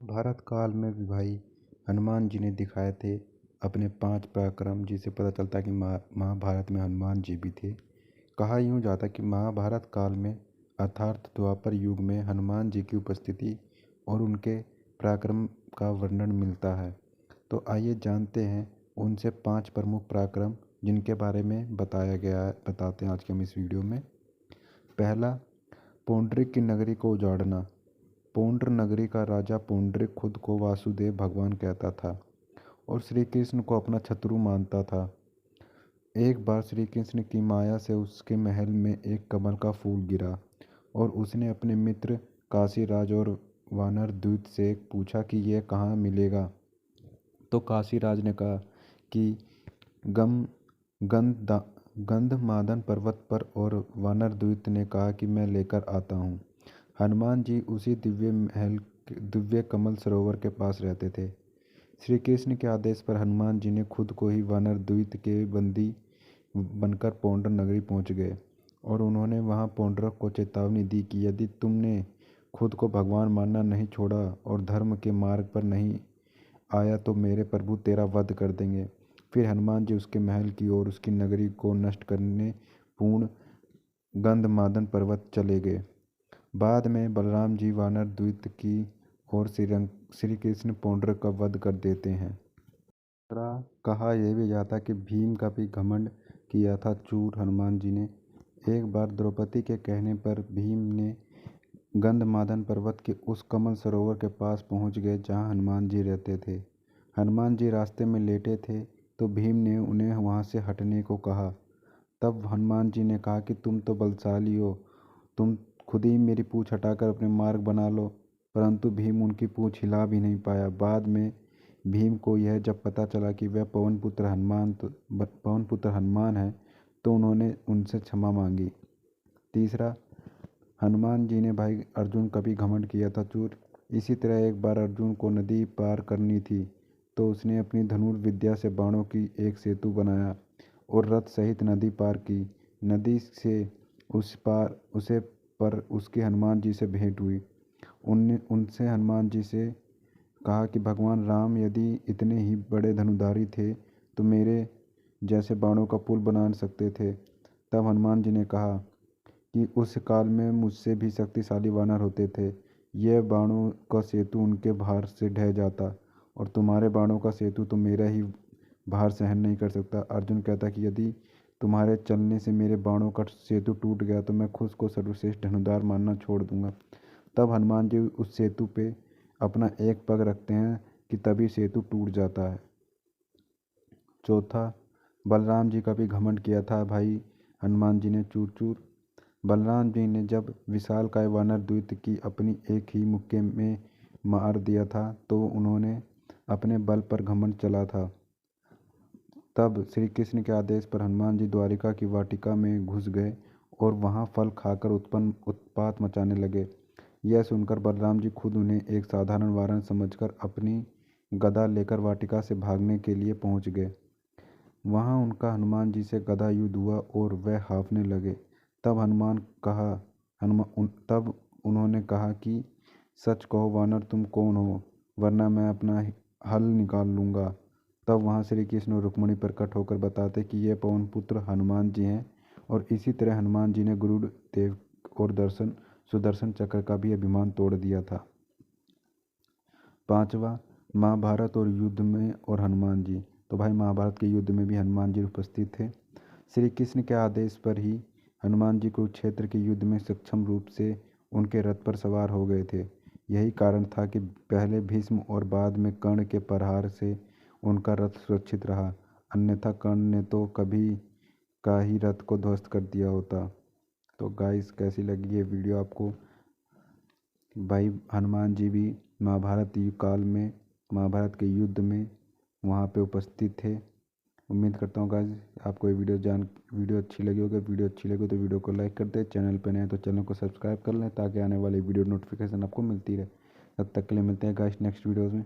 भारत काल में भी भाई हनुमान जी ने दिखाए थे अपने 5 पराक्रम, जिससे पता चलता कि महाभारत में हनुमान जी भी थे। कहा यूँ जाता कि महाभारत काल में अर्थात द्वापर युग में हनुमान जी की उपस्थिति और उनके पराक्रम का वर्णन मिलता है। तो आइए जानते हैं उनसे 5 प्रमुख पराक्रम जिनके बारे में बताते हैं आज के हम इस वीडियो में। पहला, पौंड्रिक की नगरी को उजाड़ना। पौंड्र नगरी का राजा पौंड्रिक खुद को वासुदेव भगवान कहता था और श्री कृष्ण को अपना शत्रु मानता था। एक बार श्री कृष्ण की माया से उसके महल में एक कमल का फूल गिरा और उसने अपने मित्र काशीराज और वानर दूत से पूछा कि यह कहाँ मिलेगा। तो काशीराज ने कहा कि गम गंधमादन पर्वत पर, और वानर दूत ने कहा कि मैं लेकर आता हूँ। हनुमान जी उसी दिव्य कमल सरोवर के पास रहते थे। श्री कृष्ण के आदेश पर हनुमान जी ने खुद को ही वानर द्वैत के बंदी बनकर पौंड्र नगरी पहुंच गए और उन्होंने वहां पौंड्रक को चेतावनी दी कि यदि तुमने खुद को भगवान मानना नहीं छोड़ा और धर्म के मार्ग पर नहीं आया तो मेरे प्रभु तेरा वध कर देंगे। फिर हनुमान जी उसके महल की ओर उसकी नगरी को नष्ट करने पूर्ण गंधमादन पर्वत चले गए। बाद में बलराम जी वानर द्वैत की ओर श्री कृष्ण पौंड्र का वध कर देते हैं। कहा यह भी जाता कि भीम का भी घमंड किया था चूर हनुमान जी ने। एक बार द्रौपदी के कहने पर भीम ने गंधमादन पर्वत के उस कमल सरोवर के पास पहुंच गए जहां हनुमान जी रहते थे। हनुमान जी रास्ते में लेटे थे तो भीम ने उन्हें वहां से हटने को कहा। तब हनुमान जी ने कहा कि तुम तो बलशाली हो, तुम खुद ही मेरी पूँछ हटाकर अपने मार्ग बना लो। परंतु भीम उनकी पूँछ हिला भी नहीं पाया। बाद में भीम को यह जब पता चला कि वह पवन पुत्र हनुमान है तो उन्होंने उनसे क्षमा मांगी। तीसरा, हनुमान जी ने भाई अर्जुन का भी घमंड किया था चूर। इसी तरह एक बार अर्जुन को नदी पार करनी थी तो उसने अपनी धनुर्विद्या से बाणों की एक सेतु बनाया और रथ सहित नदी पार की। नदी से उस पार उसे पर उसके हनुमान जी से भेंट हुई। उनसे हनुमान जी से कहा कि भगवान राम यदि इतने ही बड़े धनुधारी थे तो मेरे जैसे बाणों का पुल बना सकते थे। तब हनुमान जी ने कहा कि उस काल में मुझसे भी शक्तिशाली वानर होते थे, यह बाणों का सेतु उनके भार से ढह जाता और तुम्हारे बाणों का सेतु तो मेरा ही भार सहन नहीं कर सकता। अर्जुन कहता कि यदि तुम्हारे चलने से मेरे बाणों का सेतु टूट गया तो मैं खुद को सर्वश्रेष्ठ धनुर्धार मानना छोड़ दूंगा। तब हनुमान जी उस सेतु पे अपना एक पग रखते हैं कि तभी सेतु टूट जाता है। चौथा, बलराम जी का भी घमंड किया था भाई हनुमान जी ने चूर चूर। बलराम जी ने जब विशालकाय वानर द्वैत की अपनी एक ही मुक्के में मार दिया था तो उन्होंने अपने बल पर घमंड चला था। तब श्री कृष्ण के आदेश पर हनुमान जी द्वारिका की वाटिका में घुस गए और वहां फल खाकर उत्पात मचाने लगे। यह सुनकर बलराम जी खुद उन्हें एक साधारण वानर समझकर अपनी गदा लेकर वाटिका से भागने के लिए पहुंच गए। वहां उनका हनुमान जी से गदा युद्ध हुआ और वह हाँफने लगे। तब उन्होंने कहा कि सच कहो वानर, तुम कौन हो, वरना मैं अपना हल निकाल लूंगा। तब वहां श्री कृष्ण और रुक्मिणी प्रकट होकर बताते कि ये पवन पुत्र हनुमान जी हैं और इसी तरह हनुमान जी ने गुरुदेव और सुदर्शन चक्र का भी अभिमान तोड़ दिया था। पांचवा, महाभारत और युद्ध में और हनुमान जी। तो भाई महाभारत के युद्ध में भी हनुमान जी उपस्थित थे। श्री कृष्ण के आदेश पर ही हनुमान जी कुरुक्षेत्र के युद्ध में सक्षम रूप से उनके रथ पर सवार हो गए थे। यही कारण था कि पहले भीष्म और बाद में कर्ण के प्रहार से उनका रथ सुरक्षित रहा, अन्यथा कर्ण ने तो कभी का ही रथ को ध्वस्त कर दिया होता। तो गाइस, कैसी लगी ये वीडियो आपको? भाई हनुमान जी भी महाभारत काल में महाभारत के युद्ध में वहाँ पे उपस्थित थे। उम्मीद करता हूँ गाइस आपको ये वीडियो अच्छी लगी होगी। वीडियो अच्छी लगी तो वीडियो को लाइक कर दे, चैनल पर नए तो चैनल को सब्सक्राइब कर लें ताकि आने वाली वीडियो नोटिफिकेशन आपको मिलती रहे। तब तक के लिए मिलते हैं गाइस नेक्स्ट वीडियोज़ में।